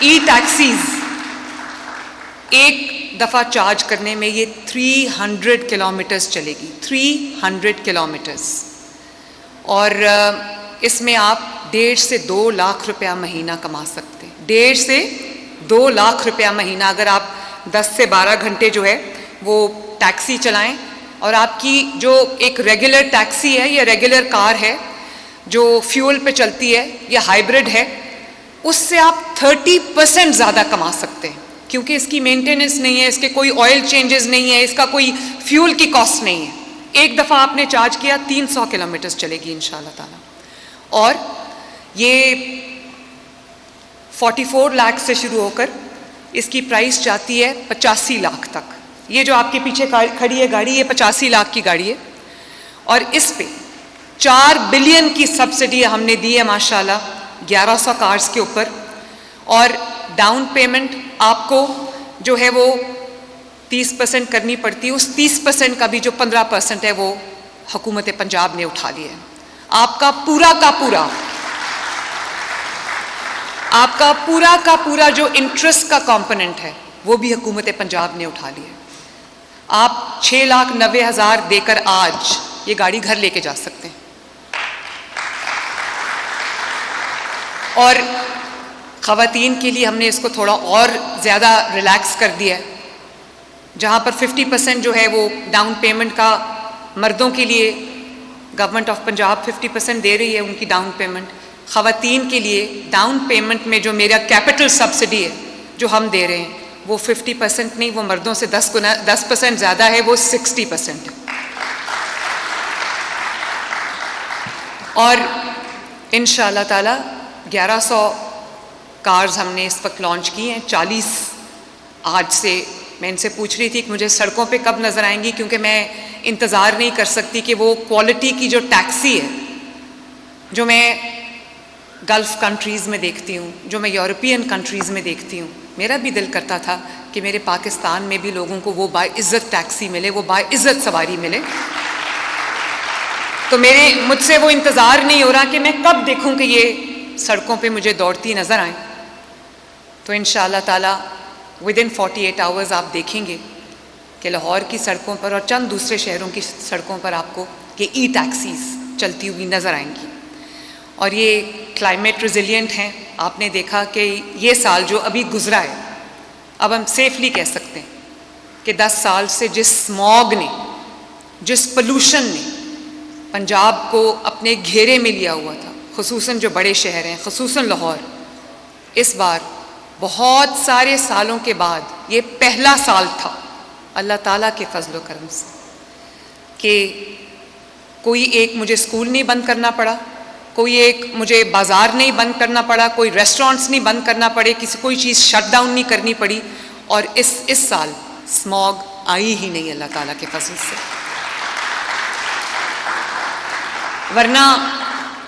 ई taxis एक दफ़ा charge करने में ये 300 किलोमीटर्स चलेगी, 300 किलोमीटर्स, और इसमें आप 1.5 से 2 लाख रुपया महीना कमा सकते हैं। 1.5 से 2 लाख रुपया महीना अगर आप 10 से 12 घंटे जो है वो टैक्सी चलाएं, और आपकी जो एक रेगुलर टैक्सी है या रेगुलर कार है जो फ्यूल पे चलती है या हाइब्रिड है, उससे आप 30% ज़्यादा कमा सकते हैं, क्योंकि इसकी मेंटेनेंस नहीं है, इसके कोई ऑयल चेंजेस नहीं है, इसका कोई फ्यूल की कॉस्ट नहीं है। एक दफ़ा आपने चार्ज किया 300 किलोमीटर्स चलेगी इंशाल्लाह ताला। और ये 44 लाख से शुरू होकर इसकी प्राइस जाती है 85 लाख तक। ये जो आपके पीछे खड़ी है गाड़ी, ये 85 लाख की गाड़ी है, और इस पे 4 बिलियन की सब्सिडी हमने दी है माशाल्लाह 1100 कार्स के ऊपर। और डाउन पेमेंट आपको जो है वो 30% करनी पड़ती है। उस 30% का भी जो 15% है वो हुकूमत पंजाब ने उठा लिया है। आपका पूरा का पूरा जो इंटरेस्ट का कंपोनेंट है वो भी हुकूमत पंजाब ने उठा लिया है। आप 6,90,000 देकर आज ये गाड़ी घर लेके जा सकते हैं। और ख़वातीन के लिए हमने इसको थोड़ा और ज़्यादा रिलैक्स कर दिया है, जहाँ पर 50% जो है वो डाउन पेमेंट का मर्दों के लिए गवर्नमेंट ऑफ पंजाब 50% दे रही है उनकी डाउन पेमेंट। ख़वातीन के लिए डाउन पेमेंट में जो मेरा कैपिटल सब्सिडी है जो हम दे रहे हैं वो 50% नहीं, वो मर्दों से 10% ज़्यादा है, वो 60% है। और इंशाअल्लाह ताला 1100 कार्स हमने इस वक्त लॉन्च की हैं। 40 आज से मैं इनसे पूछ रही थी कि मुझे सड़कों पे कब नज़र आएंगी, क्योंकि मैं इंतज़ार नहीं कर सकती कि वो क्वालिटी की जो टैक्सी है जो मैं गल्फ़ कंट्रीज़ में देखती हूँ, जो मैं यूरोपियन कंट्रीज़ में देखती हूँ। मेरा भी दिल करता था कि मेरे पाकिस्तान में भी लोगों को वो बाइज़्ज़त टैक्सी मिले, वो बाइज़्ज़त सवारी मिले। तो मुझसे वो इंतज़ार नहीं हो रहा कि मैं कब देखूँ कि ये सड़कों पे मुझे दौड़ती नज़र आए। तो इंशाअल्लाह ताला विदिन 48 आवर्स आप देखेंगे कि लाहौर की सड़कों पर और चंद दूसरे शहरों की सड़कों पर आपको ये ई टैक्सीज़ चलती हुई नज़र आएंगी। और ये क्लाइमेट रेजिलिएंट हैं। आपने देखा कि ये साल जो अभी गुजरा है, अब हम सेफली कह सकते हैं कि 10 साल से जिस स्मॉग ने, जिस पोल्यूशन ने पंजाब को अपने घेरे में लिया हुआ था, खुसूसन जो बड़े शहर हैं, खुसूसन लाहौर, इस बार बहुत सारे सालों के बाद ये पहला साल था अल्लाह ताला के फजल व करम से कि कोई एक मुझे स्कूल नहीं बंद करना पड़ा, कोई एक मुझे बाज़ार नहीं बंद करना पड़ा, कोई रेस्टोरेंट्स नहीं बंद करना पड़े, कोई चीज़ शट डाउन नहीं करनी पड़ी। और इस साल स्मॉग आई ही नहीं अल्लाह ताला के फजल से। वरना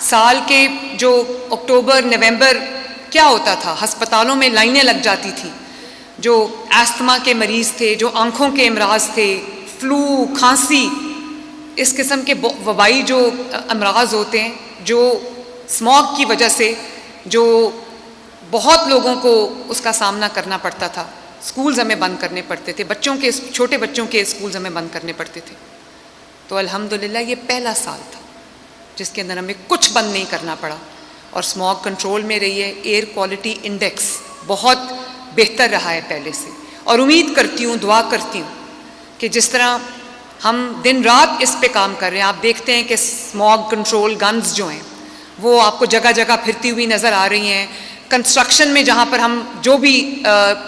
साल के जो अक्टूबर नवंबर क्या होता था, अस्पतालों में लाइनें लग जाती थी। जो एस्थमा के मरीज़ थे, जो आँखों के अमराज थे, फ्लू, खांसी, इस किस्म के वबाई जो अमराज होते हैं, जो स्मॉग की वजह से जो बहुत लोगों को उसका सामना करना पड़ता था। स्कूल्स हमें बंद करने पड़ते थे, छोटे बच्चों के स्कूल्स हमें बंद करने पड़ते थे। तो अल्हम्दुलिल्लाह ये पहला साल था जिसके अंदर हमें कुछ बंद नहीं करना पड़ा और स्मॉग कंट्रोल में रही है। एयर क्वालिटी इंडेक्स बहुत बेहतर रहा है पहले से, और उम्मीद करती हूँ, दुआ करती हूँ कि जिस तरह हम दिन रात इस पे काम कर रहे हैं, आप देखते हैं कि स्मॉग कंट्रोल गन्स जो हैं वो आपको जगह जगह फिरती हुई नज़र आ रही हैं। कंस्ट्रक्शन में जहाँ पर हम जो भी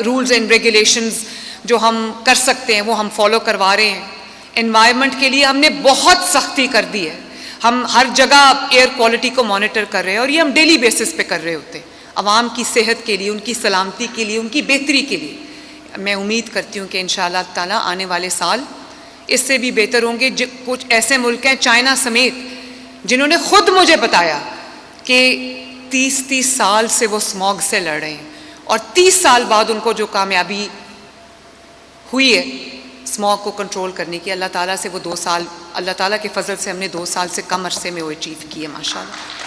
रूल्स एंड रेगुलेशंस जो हम कर सकते हैं वो हम फॉलो करवा रहे हैं। एनवायरनमेंट के लिए हमने बहुत सख्ती कर दी है, हम हर जगह एयर क्वालिटी को मॉनिटर कर रहे हैं, और ये हम डेली बेसिस पे कर रहे होते हैं आवाम की सेहत के लिए, उनकी सलामती के लिए, उनकी बेहतरी के लिए। मैं उम्मीद करती हूँ कि इंशाअल्लाह ताला आने वाले साल इससे भी बेहतर होंगे। कुछ ऐसे मुल्क हैं, चाइना समेत, जिन्होंने खुद मुझे बताया कि 30-30 साल से वो स्मॉग से लड़ रहे हैं, और 30 साल बाद उनको जो कामयाबी हुई है स्मॉग को कंट्रोल करने की, अल्लाह ताला से वो 2 साल, अल्लाह ताला के फजल से हमने 2 साल से कम अरसे में वो अचीव किए माशाल्लाह।